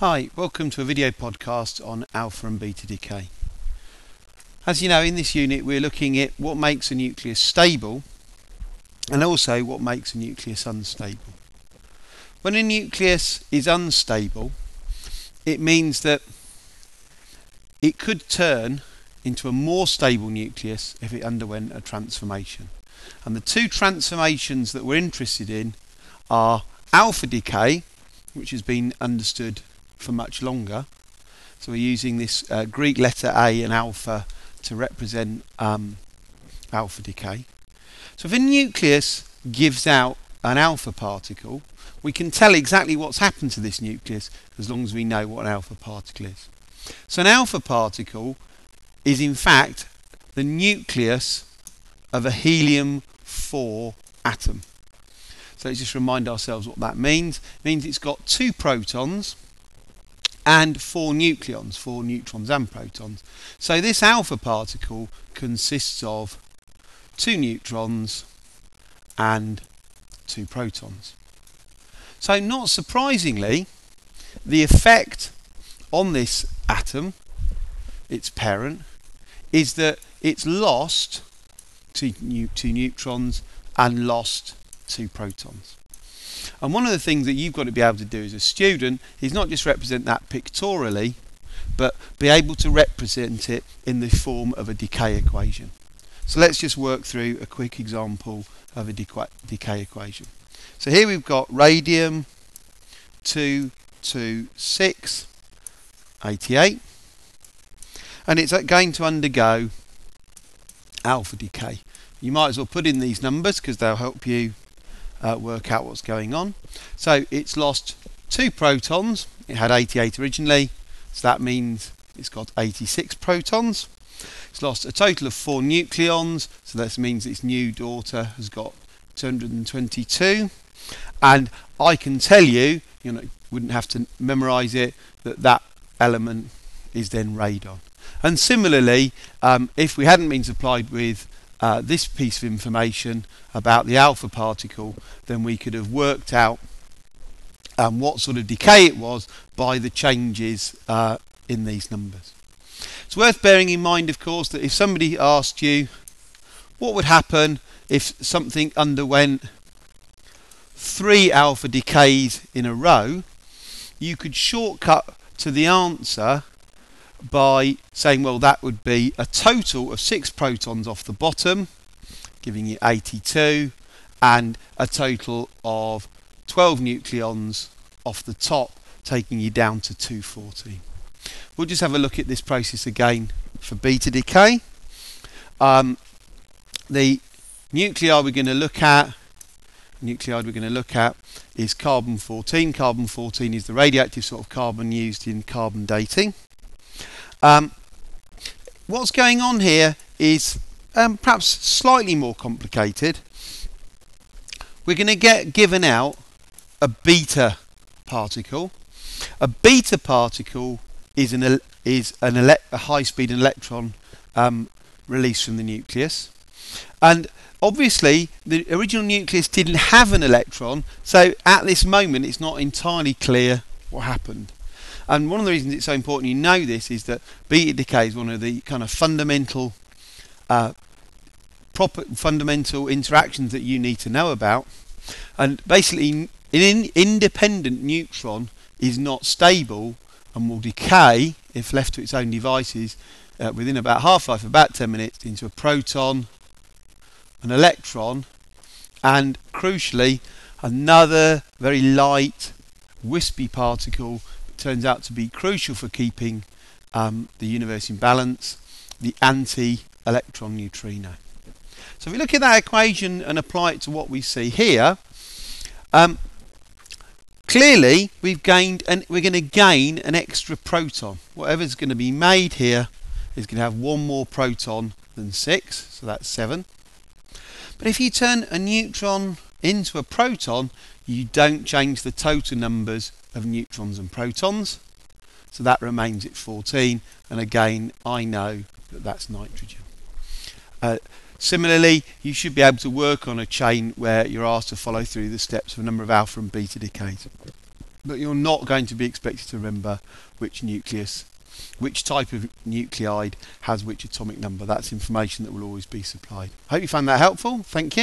Hi, welcome to a video podcast on alpha and beta decay. As you know, in this unit we're looking at what makes a nucleus stable and also what makes a nucleus unstable. When a nucleus is unstable, it means that it could turn into a more stable nucleus if it underwent a transformation. And the two transformations that we're interested in are alpha decay, which has been understood for much longer. So we're using this Greek letter A and alpha to represent alpha decay. So if a nucleus gives out an alpha particle, we can tell exactly what's happened to this nucleus as long as we know what an alpha particle is. So an alpha particle is in fact the nucleus of a helium-4 atom. So let's just remind ourselves what that means. It means it's got 2 protons and 4 nucleons, 4 neutrons and protons. So this alpha particle consists of 2 neutrons and 2 protons. So not surprisingly, the effect on this atom, its parent, is that it's lost 2 neutrons and lost 2 protons. And one of the things that you've got to be able to do as a student is not just represent that pictorially, but be able to represent it in the form of a decay equation. So let's just work through a quick example of a decay equation. So here we've got radium 22688, and it's going to undergo alpha decay. You might as well put in these numbers because they'll help you work out what's going on. So it's lost 2 protons. It had 88 originally, so that means it's got 86 protons. It's lost a total of 4 nucleons, so that means its new daughter has got 222. And I can tell you, wouldn't have to memorize it, that element is then radon. And similarly, if we hadn't been supplied with this piece of information about the alpha particle, then we could have worked out what sort of decay it was by the changes in these numbers. It's worth bearing in mind, of course, that if somebody asked you what would happen if something underwent 3 alpha decays in a row, you could shortcut to the answer by saying, well, that would be a total of 6 protons off the bottom, giving you 82, and a total of 12 nucleons off the top, taking you down to 214. We'll just have a look at this process again for beta decay. The nuclide we're going to look at is carbon-14. Carbon-14 is the radioactive sort of carbon used in carbon dating. What's going on here is perhaps slightly more complicated. We're going to get given out a beta particle. A beta particle is a high-speed electron released from the nucleus, and obviously the original nucleus didn't have an electron, so at this moment it's not entirely clear what happened. And one of the reasons it's so important you know this is that beta decay is one of the kind of fundamental interactions that you need to know about. And basically an independent neutron is not stable and will decay if left to its own devices within about half-life, about 10 minutes, into a proton, an electron, and crucially another very light wispy particle that turns out to be crucial for keeping the universe in balance, the anti-electron neutrino. So if we look at that equation and apply it to what we see here, clearly we're going to gain an extra proton. Whatever's going to be made here is going to have 1 more proton than 6, so that's 7. But if you turn a neutron into a proton, you don't change the total numbers of neutrons and protons, so that remains at 14, and again I know that that's nitrogen. Similarly, you should be able to work on a chain where you're asked to follow through the steps of a number of alpha and beta decays. but you're not going to be expected to remember which type of nuclide has which atomic number. That's information that will always be supplied. I hope you found that helpful. Thank you.